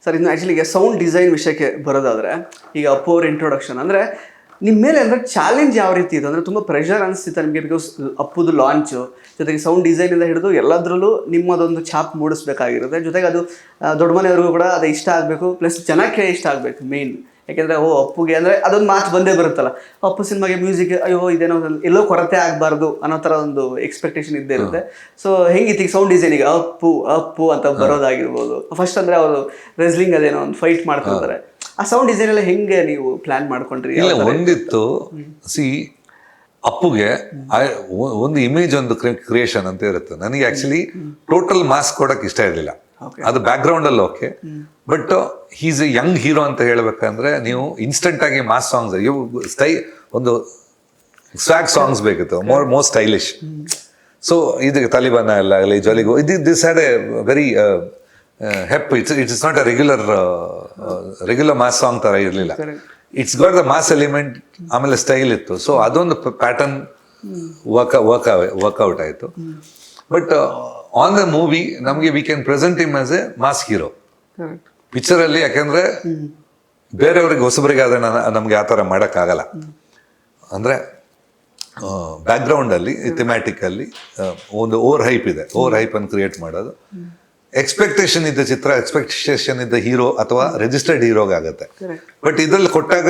Sir ಇನ್ನು actually ಈಗ sound design ವಿಷಯಕ್ಕೆ ಬರೋದಾದರೆ ಈಗ ಅಪ್ಪು ಅವ್ರ ಇಂಟ್ರೊಡಕ್ಷನ್ ಅಂದರೆ ನಿಮ್ಮ ಮೇಲೆ ಅಂದರೆ ಚಾಲೆಂಜ್ ಯಾವ ರೀತಿ ಇದೆ ಅಂದರೆ ತುಂಬ ಪ್ರೆಷರ್ ಅನಿಸ್ತಿತ್ತು ನಿಮಗೆ ಬಿಕಾಸ್ ಅಪ್ಪುದು ಲಾಂಚು ಜೊತೆಗೆ ಸೌಂಡ್ ಡಿಸೈನಿಂದ ಹಿಡಿದು ಎಲ್ಲದರಲ್ಲೂ ನಿಮ್ಮದೊಂದು ಛಾಪ್ ಮೂಡಿಸ್ಬೇಕಾಗಿರುತ್ತೆ ಜೊತೆಗೆ ಅದು ದೊಡ್ಡ ಮನೆಯವ್ರಿಗೂ ಕೂಡ ಅದು ಇಷ್ಟ ಆಗಬೇಕು ಪ್ಲಸ್ ಜನಕ್ಕೆ ಇಷ್ಟ ಆಗಬೇಕು ಮೇಯ್ನ್ ಯಾಕೆಂದರೆ ಅಪ್ಪುಗೆ ಅಂದರೆ ಅದೊಂದು ಮಾತು ಬಂದೇ ಬರುತ್ತಲ್ಲ ಅಪ್ಪು ಸಿನಿಮಾಗೆ ಮ್ಯೂಸಿಕ್ ಅಯ್ಯೋ ಇದೇನೋ ಎಲ್ಲೋ ಕೊರತೆ ಆಗಬಾರ್ದು ಅನ್ನೋ ಥರ ಒಂದು ಎಕ್ಸ್ಪೆಕ್ಟೇಷನ್ ಇದ್ದೇ ಇರುತ್ತೆ ಸೊ ಹೆಂಗಿತ್ತು ಈಗ ಸೌಂಡ್ ಡಿಸೈನಿಗೆ ಅಪ್ಪು ಅಪ್ಪು ಅಂತ ಬರೋದಾಗಿರ್ಬೋದು ಫಸ್ಟ್ ಅಂದರೆ ಅವರು ರೆಸ್ಲಿಂಗ್ ಅದೇನೋ ಒಂದು ಫೈಟ್ ಮಾಡ್ತಿರ್ತಾರೆ ಆ ಸೌಂಡ್ ಡಿಸೈನ್ ಎಲ್ಲ ಹೆಂಗೆ ನೀವು ಪ್ಲಾನ್ ಮಾಡ್ಕೊಂಡ್ರಿ? ಇಲ್ಲ ಒಂದಿತ್ತು ಸಿ ಅಪ್ಪುಗೆ ಒಂದು ಇಮೇಜ್ ಒಂದು ಕ್ರಿಯೇಷನ್ ಅಂತ ಇರುತ್ತೆ. ನನಗೆ ಆಕ್ಚುಲಿ ಟೋಟಲ್ ಮಾಸ್ ಕೊಡಕ್ಕೆ ಇಷ್ಟ ಇರಲಿಲ್ಲ. ಅದು ಬ್ಯಾಕ್ ಗ್ರೌಂಡ್ ಅಲ್ಲಿ okay, but he's a young hero ಅಂತ ಹೇಳ್ಬೇಕಂದ್ರೆ ನೀವು ಇನ್ಸ್ಟೆಂಟ್ ಆಗಿ ಮಾಸ್ ಸಾಂಗ್ಸ್ ಒಂದು ಸ್ವಾಗ್ ಸಾಂಗ್ಸ್ ಬೇಕಿತ್ತು, ಮೋರ್ ಸ್ಟೈಲಿಶ್. ಸೊ ಇದು ತಾಲಿಬಾನ ಎಲ್ಲ ಆಗಲಿ ಜಾಲಿಗೋ this had a very hep. It's not a regular mass song ತರ ಇರಲಿಲ್ಲ. It's got the mass element, ಆಮೇಲೆ ಸ್ಟೈಲ್ ಇತ್ತು. ಸೊ ಅದೊಂದು ಪ್ಯಾಟರ್ನ್ ವರ್ಕ್ಔಟ್ ಆಯಿತು. ಬಟ್ ಆನ್ ದ ಮೂವಿ ನಮಗೆ we can present him as a mass hero picture ಅಲ್ಲಿ. ಯಾಕೆಂದ್ರೆ ಬೇರೆಯವ್ರಿಗೆ ಹೊಸಬರಿಗೆ ಆದ್ರೆ ನಮ್ಗೆ ಆ ಥರ ಮಾಡೋಕ್ಕಾಗಲ್ಲ. ಅಂದ್ರೆ ಬ್ಯಾಕ್ ಗ್ರೌಂಡ್ ಅಲ್ಲಿ ಥಿಮ್ಯಾಟಿಕ್ ಅಲ್ಲಿ ಒಂದು ಓವರ್ ಹೈಪ್ ಇದೆ. ಓವರ್ ಹೈಪ್ ಅನ್ನು ಕ್ರಿಯೇಟ್ ಮಾಡೋದು, ಎಕ್ಸ್ಪೆಕ್ಟೇಷನ್ ಇದ್ದ ಚಿತ್ರ, ಎಕ್ಸ್ಪೆಕ್ಟೇಷನ್ ಇದ್ದ ಹೀರೋ ಅಥವಾ ರಿಜಿಸ್ಟರ್ಡ್ ಹೀರೋಗಾಗತ್ತೆ. ಬಟ್ ಇದ್ರಲ್ಲಿ ಕೊಟ್ಟಾಗ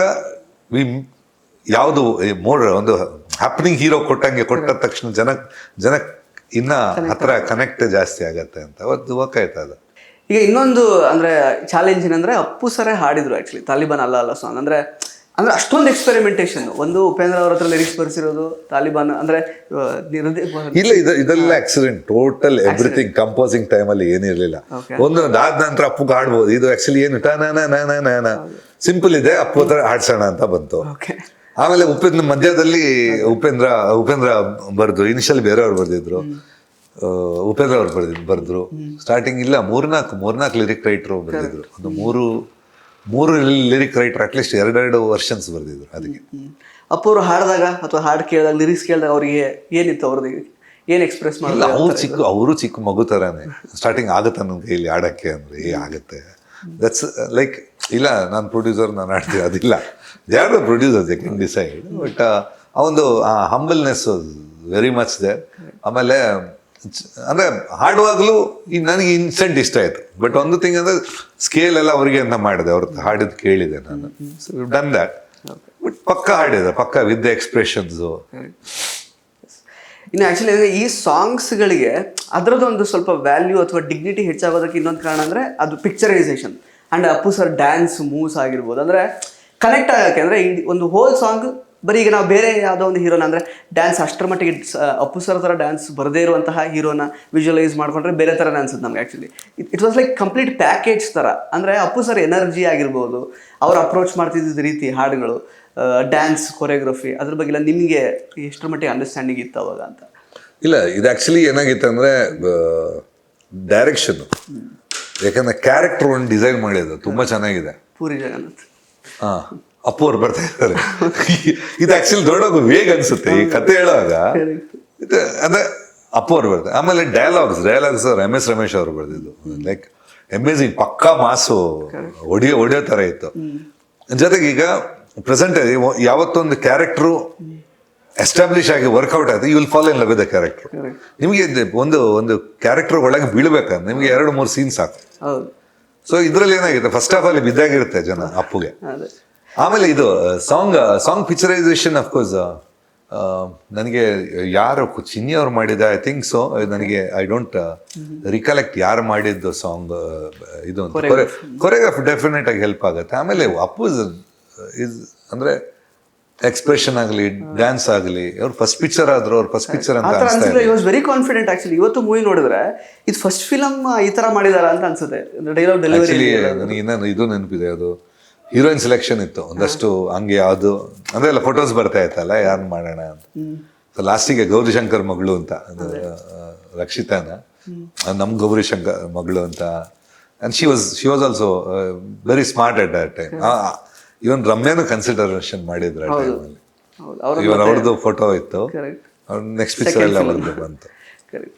ಯಾವುದು ಮೋರ್ ಒಂದು ಹ್ಯಾಪನಿಂಗ್ ಹೀರೋ ಕೊಟ್ಟ ತಕ್ಷಣ ಜನಕ್ಕೆ ಇನ್ನ ಹತ್ರ ಕನೆಕ್ಟ್ ಜಾಸ್ತಿ ಆಗತ್ತೆ ಅಂತ ಅವತ್ತು ವರ್ಕ್ ಆಯ್ತು ಅದು. ಈಗ ಇನ್ನೊಂದು ಅಂದ್ರೆ ಚಾಲೆಂಜ್ ಏನಂದ್ರೆ ಅಪ್ಪು ಸರೇ ಹಾಡಿದ್ರು ಆಕ್ಚುಲಿ ತಾಲಿಬಾನ್ ಅಲ್ಲ ಸಾಂಗ್. ಅಂದ್ರೆ ಅಷ್ಟೊಂದು ಎಕ್ಸ್ಪೆರಿಮೆಂಟೇಷನ್. ಒಂದು ಉಪೇಂದ್ರ ಅವ್ರ ಹತ್ರ ಲಿರಿಕ್ಸ್ ಬರ್ಸಿರೋದು ತಾಲಿಬಾನ್ ಅಂದ್ರೆ ಇಲ್ಲ, ಇದೆಲ್ಲ accident. Total everything composing time ಅಲ್ಲಿ ಏನಿರ್ಲಿಲ್ಲ. ಒಂದು ಆದ ನಂತರ ಅಪ್ಪುಗೆ ಹಾಡ್ಬೋದು. ಇದು ಆಕ್ಚುಲಿ ಏನು ಸಿಂಪಲ್ ಇದೆ, ಅಪ್ಪು ಹತ್ರ ಹಾಡ್ಸೋಣ ಅಂತ ಬಂತು. ಆಮೇಲೆ ಮಧ್ಯದಲ್ಲಿ ಉಪೇಂದ್ರ ಬರ್ದು, ಇನಿಷಿಯಲ್ ಬೇರೆಯವ್ರು ಬರ್ದಿದ್ರು, ಉಪೇಂದ್ರ ಅವ್ರು ಬರ್ದ್ರು. ಸ್ಟಾರ್ಟಿಂಗ್ ಇಲ್ಲ ಮೂರ್ನಾಲ್ಕು ಲಿರಿಕ್ ರೈಟರ್ ಬರ್ದಿದ್ರು. ಒಂದು ಮೂರು ಲಿರಿಕ್ ರೈಟರ್ ಅಟ್ಲೀಸ್ಟ್ ಎರಡು ವರ್ಷನ್ಸ್ ಬರ್ದಿದ್ರು. ಅದಕ್ಕೆ ಅಪ್ಪು ಅವರು ಹಾಡಿದಾಗ ಅಥವಾ ಹಾಡು ಕೇಳಿದಾಗ ಲಿರಿಕ್ಸ್ ಕೇಳಿದಾಗ ಅವ್ರಿಗೆ ಏನಿತ್ತು, ಅವ್ರದ್ದು ಏನು ಎಕ್ಸ್ಪ್ರೆಸ್ ಮಾಡಲ್ಲ? ಅವರು ಚಿಕ್ಕ ಮಗು ಥರನೇ ಸ್ಟಾರ್ಟಿಂಗ್ ಆಗುತ್ತೆ ನನ್ನ ಕೈಲಿ ಆಡೋಕ್ಕೆ ಅಂದರೆ ಆಗುತ್ತೆ. ದಟ್ಸ್ ಲೈಕ್ ಇಲ್ಲ ನಾನು ಪ್ರೊಡ್ಯೂಸರ್ ನಾನು ಆಡ್ತೀವಿ ಅದಿಲ್ಲ. They are the producer, they can decide. But ಆ ಒಂದು ಹಂಬಲ್ನೆಸ್ ವೆರಿ ಮಚ್ ದೇ. ಆಮೇಲೆ ಅಂದರೆ ಹಾಡುವಾಗಲೂ ನನಗೆ ಇನ್ಸ್ಟೆಂಟ್ ಇಷ್ಟ ಆಯಿತು. ಬಟ್ ಒಂದು ಥಿಂಗ್ ಅಂದರೆ ಸ್ಕೇಲ್ ಎಲ್ಲ ಅವ್ರಿಗೆ ಅಂತ ಮಾಡಿದೆ, ಅವ್ರದ್ದು ಹಾಡಿದ್ದು ಕೇಳಿದೆ ನಾನು. So done that. ಬಟ್ ಪಕ್ಕ ಹಾಡಿದೆ, ಪಕ್ಕ ವಿತ್ ದ ಎಕ್ಸ್ಪ್ರೆಷನ್ಸು. ಇನ್ನು ಆ್ಯಕ್ಚುಲಿ ಈ ಸಾಂಗ್ಸ್ಗಳಿಗೆ ಅದರದ್ದೊಂದು ಸ್ವಲ್ಪ ವ್ಯಾಲ್ಯೂ ಅಥವಾ ಡಿಗ್ನಿಟಿ ಹೆಚ್ಚಾಗೋದಕ್ಕೆ ಇನ್ನೊಂದು ಕಾರಣ ಅಂದರೆ ಅದು picturisation and Appu sir dance moves ಆಗಿರ್ಬೋದು. ಅಂದರೆ ಕನೆಕ್ಟ್ ಆಗೋಕ್ಕೆ ಅಂದರೆ ಈ ಒಂದು ಹೋಲ್ ಸಾಂಗ್ ಬರೀ ಈಗ ನಾವು ಬೇರೆ ಯಾವುದೋ ಒಂದು ಹೀರೋನ ಅಂದರೆ ಡ್ಯಾನ್ಸ್ ಅಷ್ಟರ ಮಟ್ಟಿಗೆ ಅಪ್ಪು ಸರ್ ಥರ ಡ್ಯಾನ್ಸ್ ಬರದೇ ಇರುವಂತಹ ಹೀರೋನ ವಿಜುವಲೈಸ್ ಮಾಡ್ಕೊಂಡ್ರೆ ಬೇರೆ ಥರನೇ ಅನ್ಸುತ್ತೆ ನಮ್ಗೆ. Actually it was like complete package ಥರ. ಅಂದರೆ ಅಪ್ಪು ಸರ್ ಎನರ್ಜಿ ಆಗಿರ್ಬೋದು, ಅವ್ರು ಅಪ್ರೋಚ್ ಮಾಡ್ತಿದ್ದ ರೀತಿ, ಹಾಡುಗಳು, ಡ್ಯಾನ್ಸ್, ಕೊರಿಯೋಗ್ರಫಿ, ಅದ್ರ ಬಗ್ಗೆ ಎಲ್ಲ ನಿಮಗೆ ಎಷ್ಟರ ಮಟ್ಟಿಗೆ ಅಂಡರ್ಸ್ಟ್ಯಾಂಡಿಂಗ್ ಇತ್ತು ಅವಾಗ ಅಂತ? ಇಲ್ಲ, ಇದು ಆ್ಯಕ್ಚುಲಿ ಏನಾಗಿತ್ತು ಅಂದರೆ ಡೈರೆಕ್ಷನ್ನು. ಯಾಕಂದರೆ ಕ್ಯಾರೆಕ್ಟರ್ ಒಂದು ಡಿಸೈನ್ ಮಾಡಿದ್ದು ತುಂಬ ಚೆನ್ನಾಗಿದೆ. ಪೂರಿ ಜಗನ್ನಾಥ್ ಅಪ್ಪು ಅವ್ರು ಬರ್ತಾ ಇದ್ದಾರೆ. ಇದು ಆಕ್ಚುಲಿ ದೊಡ್ಡ ವೇಗ ಅನ್ಸುತ್ತೆ ಈ ಕತೆ ಹೇಳುವಾಗ. ಅಂದ್ರೆ ಅಪ್ಪು ಅವ್ರು ಬರ್ತಾರೆ. ಆಮೇಲೆ ಡೈಲಾಗ್ಸ್ MS ರಮೇಶ್ ಅವರು ಬರ್ದಿದ್ದು. ಲೈಕ್ ಅಮೇಝಿಂಗ್, ಪಕ್ಕಾ ಮಾಸು ಹೊಡಿಯೋ ತರ ಇತ್ತು. ಜೊತೆಗೆ ಈಗ ಪ್ರೆಸೆಂಟ್ ಯಾವತ್ತೊಂದು ಕ್ಯಾರೆಕ್ಟರು ಎಸ್ಟಾಬ್ಲಿಷ್ ಆಗಿ ವರ್ಕೌಟ್ ಆಯ್ತು, you will fall in love with the character. ನಿಮಗೆ ಒಂದು ಕ್ಯಾರೆಕ್ಟರ್ ಒಳಗೆ ಬೀಳ್ಬೇಕಂದ್ರೆ ನಿಮ್ಗೆ 2-3 ಸೀನ್ ಸಾಕು. ಸೊ ಇದ್ರಲ್ಲಿ ಏನಾಗುತ್ತೆ, ಫಸ್ಟ್ ಆಫ್ ಆಲ್ ಬಿದ್ದಾಗಿರುತ್ತೆ ಜನ ಅಪ್ಪುಗೆ. ಆಮೇಲೆ ಇದು ಸಾಂಗ್ ಪಿಕ್ಚರೈಸೇಷನ್ ಅಫ್ಕೋರ್ಸ್ ನನಗೆ ಯಾರು ಚಿನ್ನಿ ಅವ್ರು ಮಾಡಿದ, ಐ ಥಿಂಕ್ ಸೊ. ನನಗೆ ಐ ಡೋಂಟ್ ರಿಕಲೆಕ್ಟ್ ಯಾರು ಮಾಡಿದ್ದು ಸಾಂಗ್. ಇದು ಕೊರಿಯೋಗ್ರಾಫ್ ಡೆಫಿನೆಟ್ ಆಗಿ ಹೆಲ್ಪ್ ಆಗುತ್ತೆ. ಆಮೇಲೆ ಅಪ್ಪು ಇಸ್ ಅಂದ್ರೆ ಎಕ್ಸ್ಪ್ರೆಷನ್ ಆಗಲಿ, ಡ್ಯಾನ್ಸ್ ಆಗಲಿ, ಅವ್ರು ಫಸ್ಟ್ ಪಿಕ್ಚರ್ ಆದ್ರು, ಅವ್ರ ಫಸ್ಟ್ ಪಿಕ್ಚರ್ ಅಂತ ವೆರಿ ಕಾನ್ಫಿಡೆಂಟ್. ಆಕ್ಚುಲಿ ಇವತ್ತು ಮೂವಿ ನೋಡಿದ್ರೆ ಇದು ಫಸ್ಟ್ ಫಿಲಮ್ ಈ ತರ ಮಾಡಿದಾರ ಅಂತ ಅನ್ಸುತ್ತೆ. ಡೈಲಾಗ್ ಡೆಲಿವರಿ ನನಗೆ ಇನ್ನೂ ಇದು ನೆನಪಿದೆ. ಅದು ಹೀರೋಯಿನ್ ಸೆಲೆಕ್ಷನ್ ಇತ್ತು ಒಂದಷ್ಟು, ಹಂಗೆ ಯಾವುದು ಅಂದ್ರೆ ಎಲ್ಲ ಫೋಟೋಸ್ ಬರ್ತಾ ಇತ್ತಲ್ಲ ಯಾರು ಮಾಡೋಣ ಅಂತ. ಲಾಸ್ಟಿಗೆ ಗೌರಿಶಂಕರ್ ಮಗಳು ಅಂತ, ರಕ್ಷಿತಾನ ನಮ್ ಗೌರಿಶಂಕರ್ ಮಗಳು ಅಂತ. And she was also very smart at that time. Even ರಮ್ಯಾನು ಕನ್ಸಿಡರೇಷನ್ ಮಾಡಿದ್ರು ಆ ಟೈಮಲ್ಲಿ. ಅವ್ರದ್ದು ಫೋಟೋ ಇತ್ತು, ನೆಕ್ಸ್ಟ್ ಪಿಕ್ಚರ್ ಎಲ್ಲ ಬಂತು.